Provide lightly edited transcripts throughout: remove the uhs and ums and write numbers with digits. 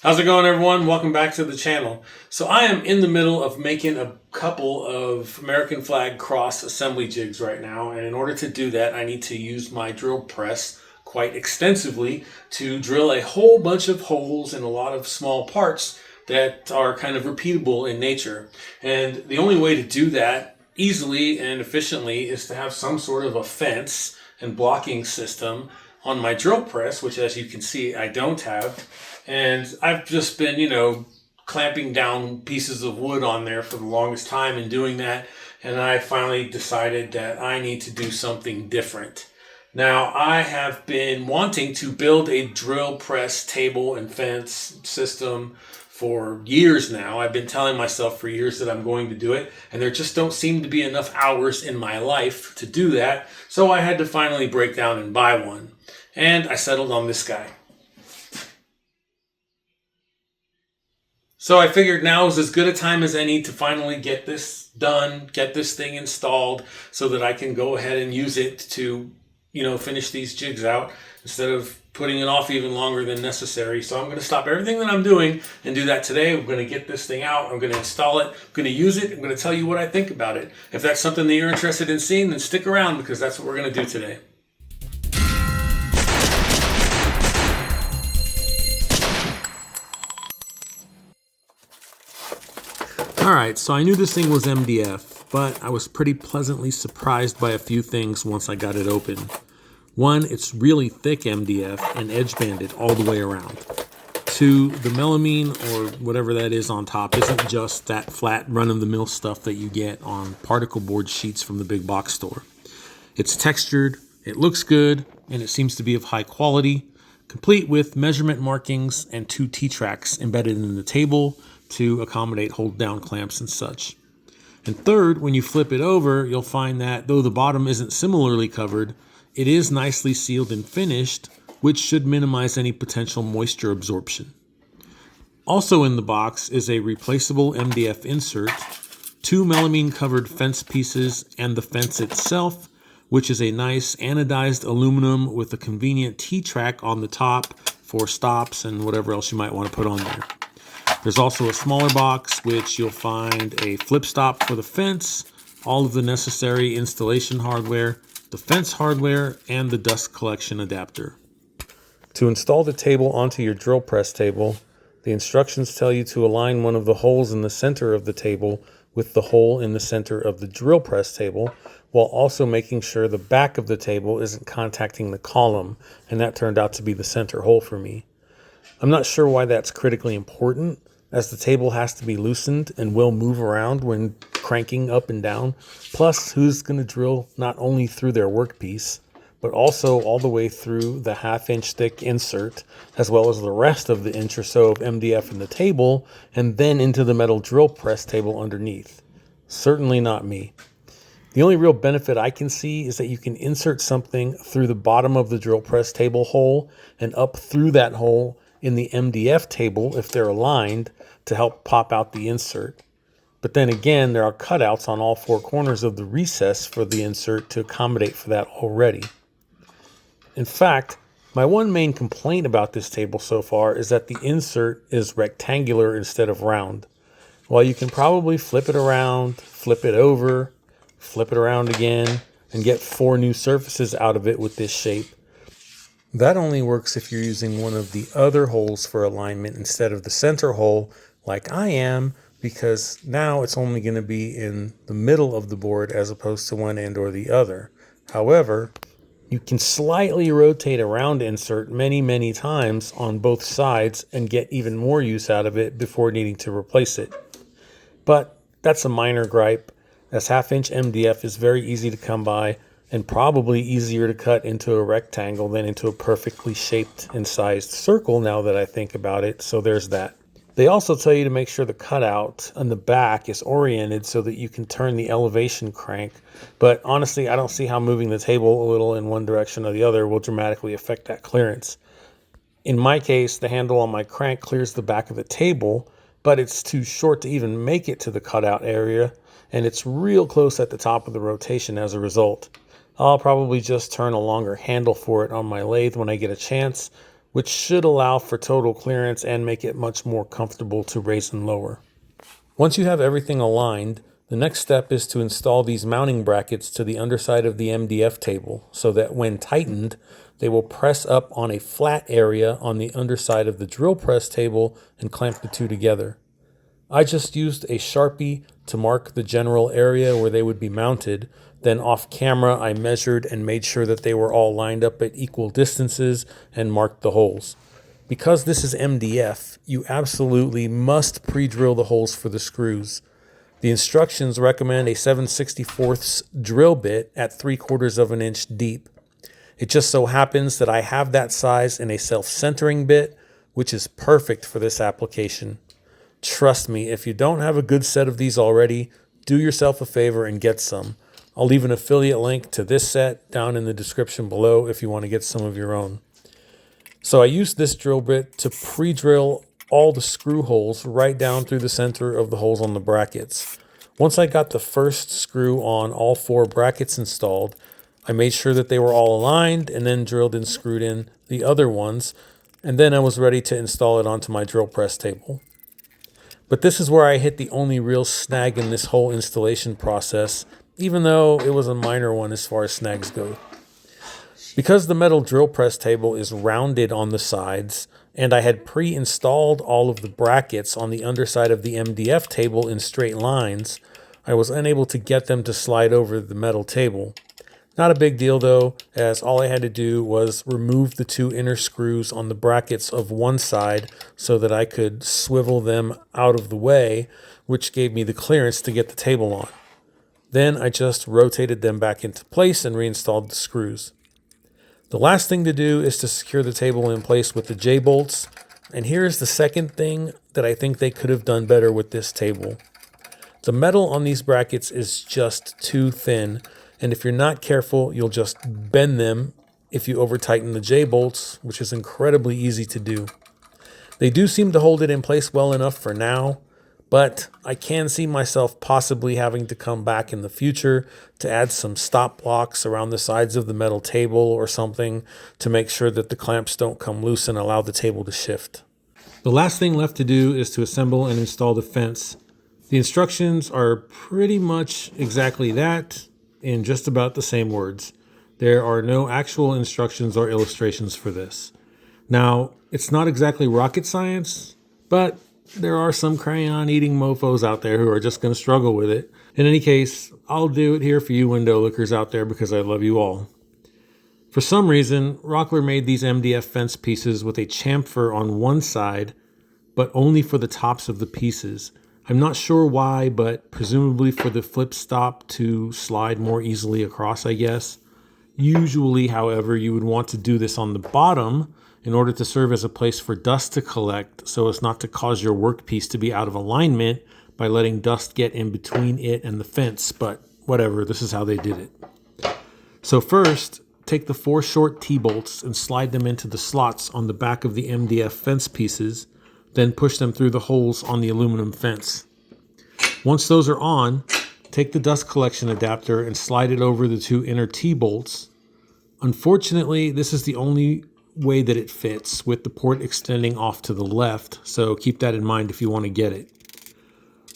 How's it going, everyone? Welcome back to the channel. So I am in the middle of making a couple of American flag cross assembly jigs right now, and in order to do that I need to use my drill press quite extensively to drill a whole bunch of holes in a lot of small parts that are kind of repeatable in nature. And the only way to do that easily and efficiently is to have some sort of a fence and blocking system on my drill press, which, as you can see, I don't have. And I've just been, clamping down pieces of wood on there for the longest time and doing that. And I finally decided that I need to do something different. Now, I have been wanting to build a drill press table and fence system for years now. I've been telling myself for years that I'm going to do it, and there just don't seem to be enough hours in my life to do that. So I had to finally break down and buy one. And I settled on this guy. So I figured now is as good a time as any to finally get this done, get this thing installed so that I can go ahead and use it to, finish these jigs out instead of putting it off even longer than necessary. So I'm going to stop everything that I'm doing and do that today. We're going to get this thing out. I'm going to install it. I'm going to use it. I'm going to tell you what I think about it. If that's something that you're interested in seeing, then stick around because that's what we're going to do today. Alright, so I knew this thing was MDF, but I was pretty pleasantly surprised by a few things once I got it open. One, it's really thick MDF and edge banded all the way around. Two, the melamine or whatever that is on top isn't just that flat run-of-the-mill stuff that you get on particle board sheets from the big box store. It's textured, it looks good, and it seems to be of high quality, complete with measurement markings and 2 T-tracks embedded in the table to accommodate hold down clamps and such. And third, when you flip it over, you'll find that though the bottom isn't similarly covered, it is nicely sealed and finished, which should minimize any potential moisture absorption. Also in the box is a replaceable MDF insert, 2 melamine covered fence pieces, and the fence itself, which is a nice anodized aluminum with a convenient T-track on the top for stops and whatever else you might want to put on there. There's also a smaller box, which you'll find a flip stop for the fence, all of the necessary installation hardware, the fence hardware, and the dust collection adapter. To install the table onto your drill press table, the instructions tell you to align one of the holes in the center of the table with the hole in the center of the drill press table, while also making sure the back of the table isn't contacting the column, and that turned out to be the center hole for me. I'm not sure why that's critically important, as the table has to be loosened and will move around when cranking up and down. Plus, who's going to drill not only through their workpiece, but also all the way through the 1/2-inch thick insert, as well as the rest of the inch or so of MDF in the table, and then into the metal drill press table underneath? Certainly not me. The only real benefit I can see is that you can insert something through the bottom of the drill press table hole and up through that hole in the MDF table if they're aligned to help pop out the insert. But then again, there are cutouts on all 4 corners of the recess for the insert to accommodate for that already. In fact, my one main complaint about this table so far is that the insert is rectangular instead of round. While you can probably flip it around, flip it over, flip it around again, and get 4 new surfaces out of it with this shape, that only works if you're using one of the other holes for alignment instead of the center hole like I am, because now it's only going to be in the middle of the board as opposed to one end or the other. However, you can slightly rotate a round insert many times on both sides and get even more use out of it before needing to replace it. But that's a minor gripe, as 1/2-inch MDF is very easy to come by and probably easier to cut into a rectangle than into a perfectly shaped and sized circle now that I think about it, so there's that. They also tell you to make sure the cutout on the back is oriented so that you can turn the elevation crank, but honestly I don't see how moving the table a little in one direction or the other will dramatically affect that clearance. In my case, the handle on my crank clears the back of the table, but it's too short to even make it to the cutout area, and it's real close at the top of the rotation as a result. I'll probably just turn a longer handle for it on my lathe when I get a chance, which should allow for total clearance and make it much more comfortable to raise and lower. Once you have everything aligned, the next step is to install these mounting brackets to the underside of the MDF table so that when tightened, they will press up on a flat area on the underside of the drill press table and clamp the two together. I just used a Sharpie to mark the general area where they would be mounted. Then off camera, I measured and made sure that they were all lined up at equal distances and marked the holes. Because this is MDF, you absolutely must pre-drill the holes for the screws. The instructions recommend a 7/64 drill bit at 3/4 of an inch deep. It just so happens that I have that size in a self-centering bit, which is perfect for this application. Trust me, if you don't have a good set of these already, do yourself a favor and get some. I'll leave an affiliate link to this set down in the description below if you want to get some of your own. So I used this drill bit to pre-drill all the screw holes right down through the center of the holes on the brackets. Once I got the first screw on all 4 brackets installed, I made sure that they were all aligned and then drilled and screwed in the other ones, and then I was ready to install it onto my drill press table. But this is where I hit the only real snag in this whole installation process, even though it was a minor one as far as snags go. Because the metal drill press table is rounded on the sides, and I had pre-installed all of the brackets on the underside of the MDF table in straight lines, I was unable to get them to slide over the metal table. Not a big deal though, as all I had to do was remove the 2 inner screws on the brackets of one side so that I could swivel them out of the way, which gave me the clearance to get the table on. Then I just rotated them back into place and reinstalled the screws. The last thing to do is to secure the table in place with the J-bolts, and here's the second thing that I think they could have done better with this table. The metal on these brackets is just too thin, and if you're not careful, you'll just bend them if you over-tighten the J-bolts, which is incredibly easy to do. They do seem to hold it in place well enough for now, but I can see myself possibly having to come back in the future to add some stop blocks around the sides of the metal table or something to make sure that the clamps don't come loose and allow the table to shift. The last thing left to do is to assemble and install the fence. The instructions are pretty much exactly that, in just about the same words. There are no actual instructions or illustrations for this. Now, it's not exactly rocket science, but there are some crayon-eating mofos out there who are just going to struggle with it. In any case, I'll do it here for you window lickers out there because I love you all. For some reason, Rockler made these MDF fence pieces with a chamfer on one side, but only for the tops of the pieces. I'm not sure why, but presumably for the flip stop to slide more easily across, I guess. Usually, however, you would want to do this on the bottom in order to serve as a place for dust to collect so as not to cause your workpiece to be out of alignment by letting dust get in between it and the fence, but whatever, this is how they did it. So first, take the 4 short T-bolts and slide them into the slots on the back of the MDF fence pieces, then push them through the holes on the aluminum fence. Once those are on, take the dust collection adapter and slide it over the 2 inner T-bolts. Unfortunately, this is the only way that it fits, with the port extending off to the left, so keep that in mind if you want to get it.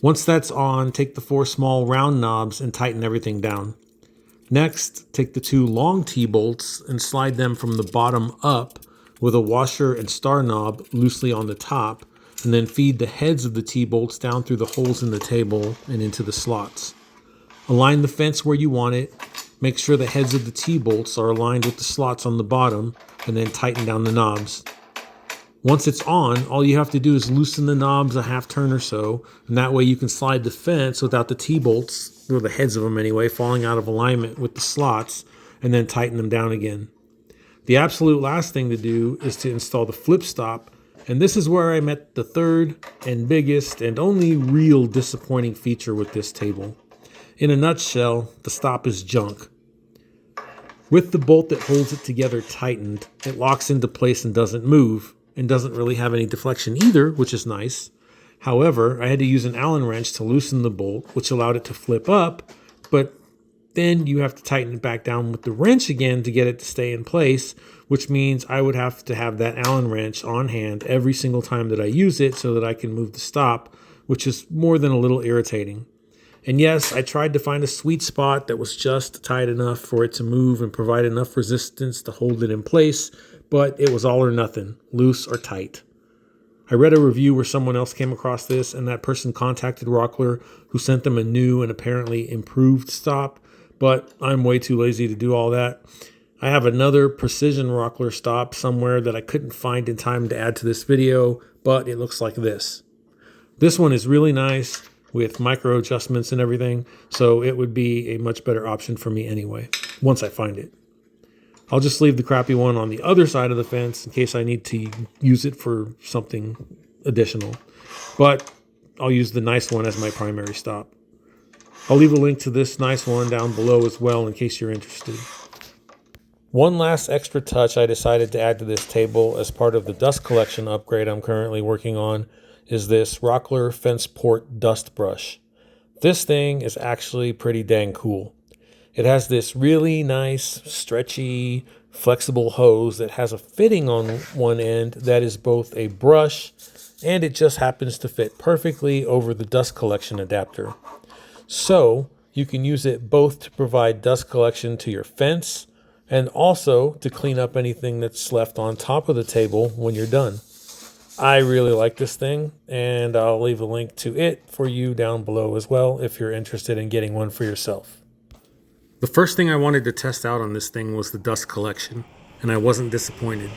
Once that's on, take the 4 small round knobs and tighten everything down. Next, take the 2 long T-bolts and slide them from the bottom up with a washer and star knob loosely on the top, and then feed the heads of the T-bolts down through the holes in the table and into the slots. Align the fence where you want it, make sure the heads of the T-bolts are aligned with the slots on the bottom, and then tighten down the knobs. Once it's on, all you have to do is loosen the knobs a half turn or so, and that way you can slide the fence without the T-bolts, or the heads of them anyway, falling out of alignment with the slots, and then tighten them down again. The absolute last thing to do is to install the flip stop, and this is where I met the third and biggest and only real disappointing feature with this table. In a nutshell, the stop is junk. With the bolt that holds it together tightened, it locks into place and doesn't move, and doesn't really have any deflection either, which is nice. However, I had to use an Allen wrench to loosen the bolt, which allowed it to flip up, but then you have to tighten it back down with the wrench again to get it to stay in place, which means I would have to have that Allen wrench on hand every single time that I use it so that I can move the stop, which is more than a little irritating. And yes, I tried to find a sweet spot that was just tight enough for it to move and provide enough resistance to hold it in place, but it was all or nothing, loose or tight. I read a review where someone else came across this, and that person contacted Rockler, who sent them a new and apparently improved stop, but I'm way too lazy to do all that. I have another precision Rockler stop somewhere that I couldn't find in time to add to this video, but it looks like this. This one is really nice with micro adjustments and everything, so it would be a much better option for me anyway, once I find it. I'll just leave the crappy one on the other side of the fence in case I need to use it for something additional. But I'll use the nice one as my primary stop. I'll leave a link to this nice one down below as well in case you're interested. One last extra touch I decided to add to this table as part of the dust collection upgrade I'm currently working on is this Rockler Fence Port Dust Brush. This thing is actually pretty dang cool. It has this really nice, stretchy, flexible hose that has a fitting on one end that is both a brush and it just happens to fit perfectly over the dust collection adapter. So you can use it both to provide dust collection to your fence and also to clean up anything that's left on top of the table when you're done. I really like this thing, and I'll leave a link to it for you down below as well if you're interested in getting one for yourself. The first thing I wanted to test out on this thing was the dust collection, and I wasn't disappointed.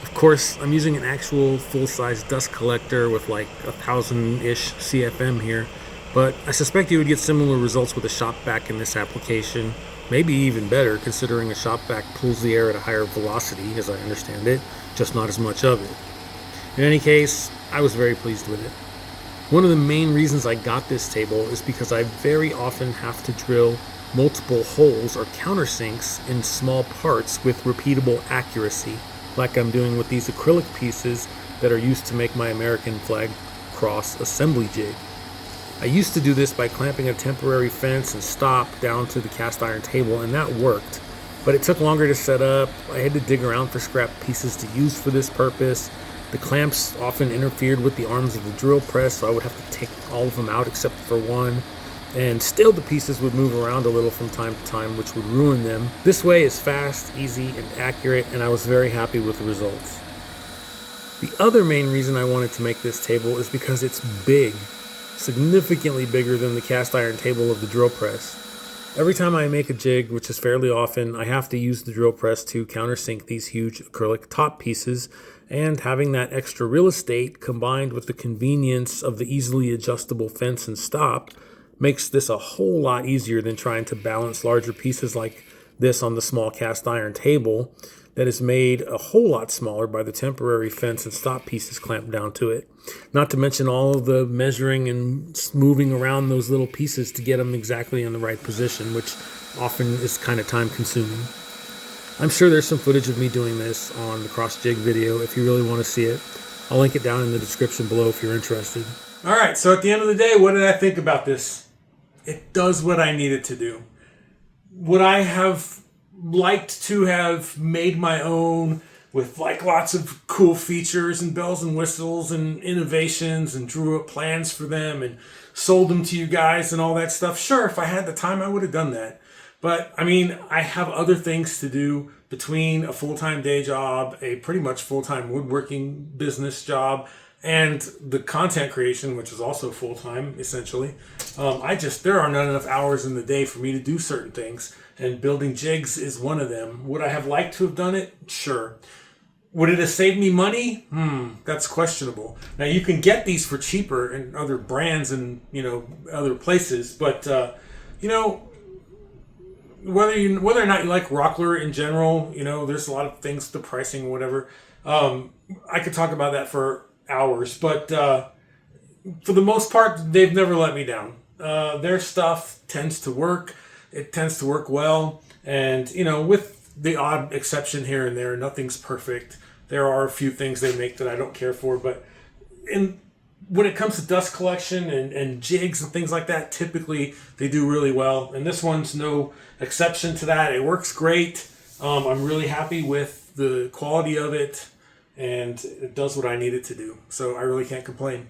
Of course, I'm using an actual full-size dust collector with like 1,000-ish CFM here, but I suspect you would get similar results with a shop vac in this application, maybe even better considering a shop vac pulls the air at a higher velocity, as I understand it, just not as much of it. In any case, I was very pleased with it. One of the main reasons I got this table is because I very often have to drill multiple holes or countersinks in small parts with repeatable accuracy, like I'm doing with these acrylic pieces that are used to make my American flag cross assembly jig. I used to do this by clamping a temporary fence and stop down to the cast iron table, and that worked, but it took longer to set up. I had to dig around for scrap pieces to use for this purpose. The clamps often interfered with the arms of the drill press, so I would have to take all of them out except for one. And still the pieces would move around a little from time to time, which would ruin them. This way is fast, easy, and accurate, and I was very happy with the results. The other main reason I wanted to make this table is because it's big, significantly bigger than the cast iron table of the drill press. Every time I make a jig, which is fairly often, I have to use the drill press to countersink these huge acrylic top pieces, and having that extra real estate combined with the convenience of the easily adjustable fence and stop makes this a whole lot easier than trying to balance larger pieces like this on the small cast iron table that is made a whole lot smaller by the temporary fence and stop pieces clamped down to it. Not to mention all of the measuring and moving around those little pieces to get them exactly in the right position, which often is kind of time consuming. I'm sure there's some footage of me doing this on the cross jig video if you really want to see it. I'll link it down in the description below if you're interested. All right, so at the end of the day, what did I think about this? It does what I need it to do. Would I have liked to have made my own with like lots of cool features and bells and whistles and innovations and drew up plans for them and sold them to you guys and all that stuff? Sure, if I had the time, I would have done that. But I mean, I have other things to do between a full-time day job, a pretty much full-time woodworking business job, and the content creation, which is also full-time, essentially. There are not enough hours in the day for me to do certain things, and building jigs is one of them. Would I have liked to have done it? Sure. Would it have saved me money? That's questionable. Now, you can get these for cheaper in other brands and, other places, but, whether or not you like Rockler in general, there's a lot of things, the pricing or whatever. I could talk about that for hours, but for the most part, they've never let me down. Their stuff tends to work. It tends to work well. And, with the odd exception here and there, nothing's perfect. There are a few things they make that I don't care for, but when it comes to dust collection and jigs and things like that, typically they do really well. And this one's no exception to that. It works great. I'm really happy with the quality of it, and it does what I need it to do. So I really can't complain.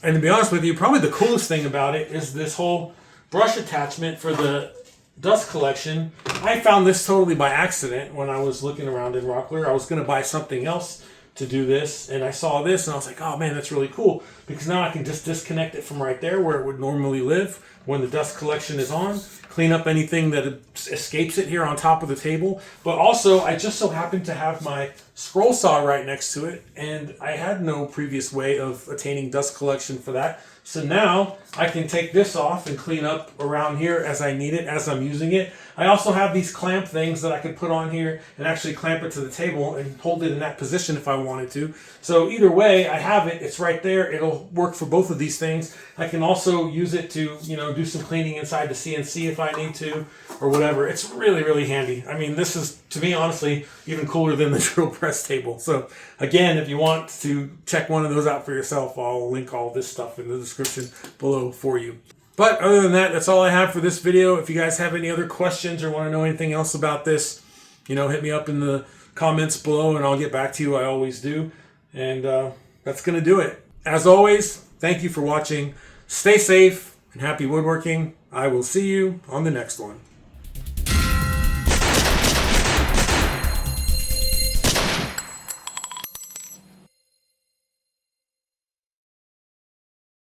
And to be honest with you, probably the coolest thing about it is this whole brush attachment for the dust collection. I found this totally by accident when I was looking around in Rockler. I was going to buy something else to do this, and I saw this and I was like, oh man, that's really cool, because now I can just disconnect it from right there where it would normally live when the dust collection is on, clean up anything that escapes it here on top of the table. But also, I just so happened to have my scroll saw right next to it, and I had no previous way of attaining dust collection for that. So now I can take this off and clean up around here as I need it, as I'm using it. I also have these clamp things that I could put on here and actually clamp it to the table and hold it in that position if I wanted to. So either way, I have it. It's right there. It'll work for both of these things. I can also use it to, do some cleaning inside the CNC if I need to, or whatever. It's really, really handy. I mean, this is, to me, honestly, even cooler than the drill press table. So again, if you want to check one of those out for yourself, I'll link all this stuff in the description below for you. But other than that, that's all I have for this video. If you guys have any other questions or want to know anything else about this, hit me up in the comments below and I'll get back to you. I always do. And that's going to do it. As always, thank you for watching. Stay safe and happy woodworking. I will see you on the next one.